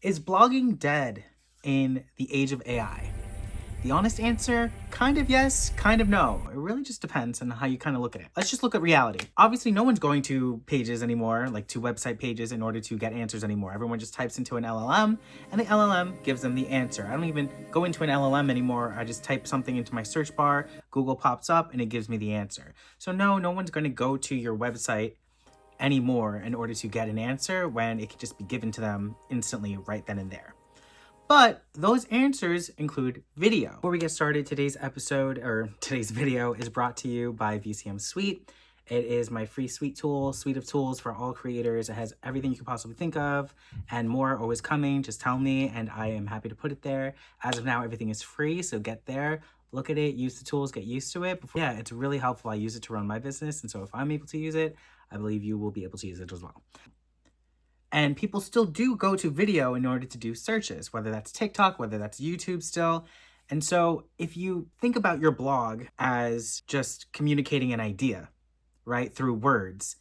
Is blogging dead in the age of AI? The honest answer, kind of yes, kind of no. It really just depends on how you kind of look at it. Let's just look at reality. Obviously, no one's going to pages anymore, like to website pages in order to get answers anymore. Everyone just types into an LLM and the LLM gives them the answer. I don't even go into an LLM anymore. I just type something into my search bar, Google pops up and it gives me the answer. So no one's going to go to your website anymore in order to get an answer when it can just be given to them instantly right then and there. But those answers include video. Before we get started, today's video is brought to you by VCM Suite. It is my free suite of tools for all creators. It has everything you could possibly think of and more always coming. Just tell me and I am happy to put it there. As of now, everything is free, so get there, look at it, use the tools, get used to it. Yeah, it's really helpful. I use it to run my business, and so if I'm able to use it, I believe you will be able to use it as well. And people still do go to video in order to do searches, whether that's TikTok, whether that's YouTube still. And so if you think about your blog as just communicating an idea, right, through words,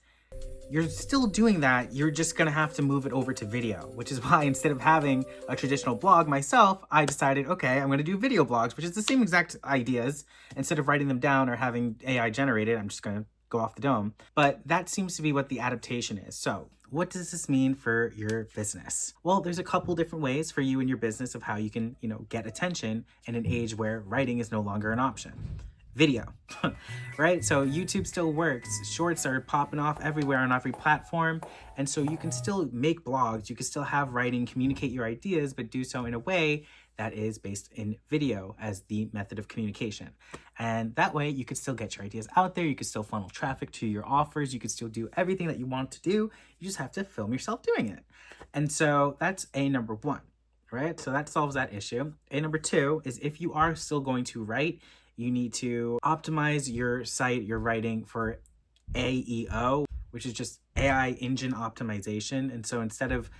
you're still doing that. You're just going to have to move it over to video, which is why instead of having a traditional blog myself, I decided, okay, I'm going to do video blogs, which is the same exact ideas. Instead of writing them down or having AI generated, I'm just going to go off the dome. But that seems to be what the adaptation is. So what does this mean for your business? Well, there's a couple different ways for you and your business of how you can, get attention in an age where writing is no longer an option. Video, right? So YouTube still works. Shorts are popping off everywhere on every platform. And so you can still make blogs, you can still have writing, communicate your ideas, but do so in a way that is based in video as the method of communication. And that way you could still get your ideas out there. You could still funnel traffic to your offers. You could still do everything that you want to do. You just have to film yourself doing it. And so that's A number one, right? So that solves that issue. A number two is if you are still going to write, you need to optimize your site, your writing for AEO, which is just AI engine optimization. And so instead of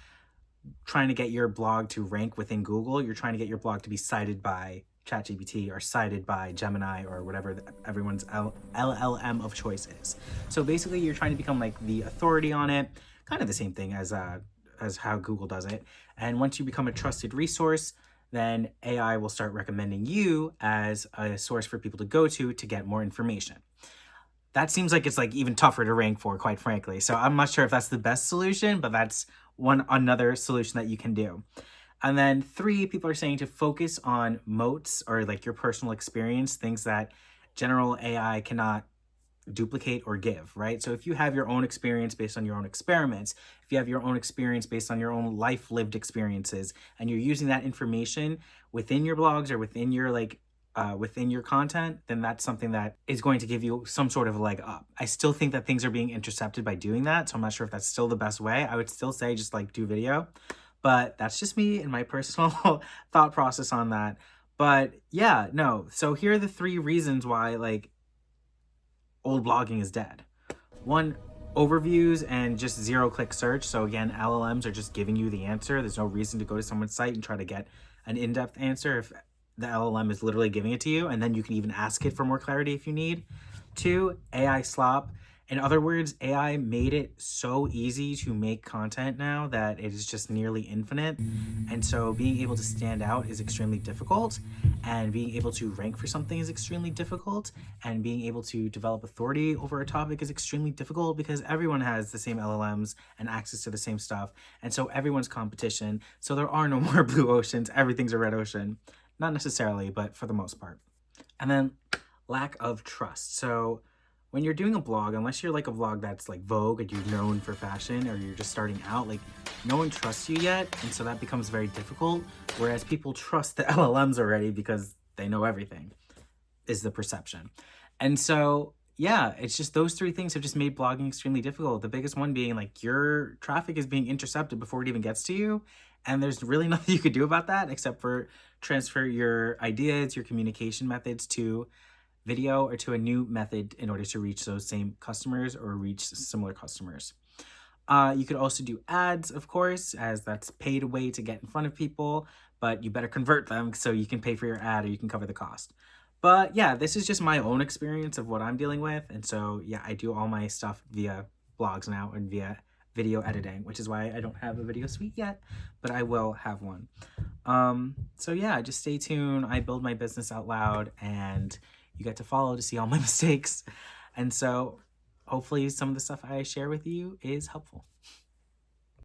trying to get your blog to rank within Google, you're trying to get your blog to be cited by ChatGPT or cited by Gemini or whatever everyone's LLM of choice is. So basically you're trying to become like the authority on it, kind of the same thing as how Google does it. And once you become a trusted resource, then AI will start recommending you as a source for people to go to get more information. That seems like it's like even tougher to rank for, quite frankly. So I'm not sure if that's the best solution, but that's another solution that you can do. And then 3, people are saying to focus on moats or like your personal experience, things that general AI cannot duplicate or give, right? So if you have your own experience based on your own experiments, if you have your own experience based on your own life lived experiences, and you're using that information within your blogs or within your content, then that's something that is going to give you some sort of leg up. I still think that things are being intercepted by doing that, so I'm not sure if that's still the best way. I would still say just like do video, but that's just me and my personal thought process on that. But yeah, no. So here are the 3 reasons why like old blogging is dead. 1, overviews and just 0-click search. So again, LLMs are just giving you the answer. There's no reason to go to someone's site and try to get an in-depth answer if the LLM is literally giving it to you, and then you can even ask it for more clarity if you need. 2, AI slop. In other words, AI made it so easy to make content now that it is just nearly infinite. And so being able to stand out is extremely difficult, and being able to rank for something is extremely difficult, and being able to develop authority over a topic is extremely difficult because everyone has the same LLMs and access to the same stuff. And so everyone's competition. So there are no more blue oceans. Everything's a red ocean. Not necessarily, but for the most part. And then lack of trust. So when you're doing a blog, unless you're like a blog that's like Vogue and you're known for fashion or you're just starting out, like no one trusts you yet. And so that becomes very difficult. Whereas people trust the LLMs already because they know everything, is the perception. And so, yeah, it's just those 3 things have just made blogging extremely difficult. The biggest one being like your traffic is being intercepted before it even gets to you. And there's really nothing you could do about that except for transfer your ideas, your communication methods to video or to a new method in order to reach those same customers or reach similar customers. You could also do ads, of course, as that's a paid way to get in front of people, but you better convert them so you can pay for your ad or you can cover the cost. But yeah, this is just my own experience of what I'm dealing with. And so, yeah, I do all my stuff via blogs now and via video editing, which is why I don't have a video suite yet, but I will have one. So yeah, just stay tuned. I build my business out loud, and you get to follow to see all my mistakes. And so hopefully some of the stuff I share with you is helpful.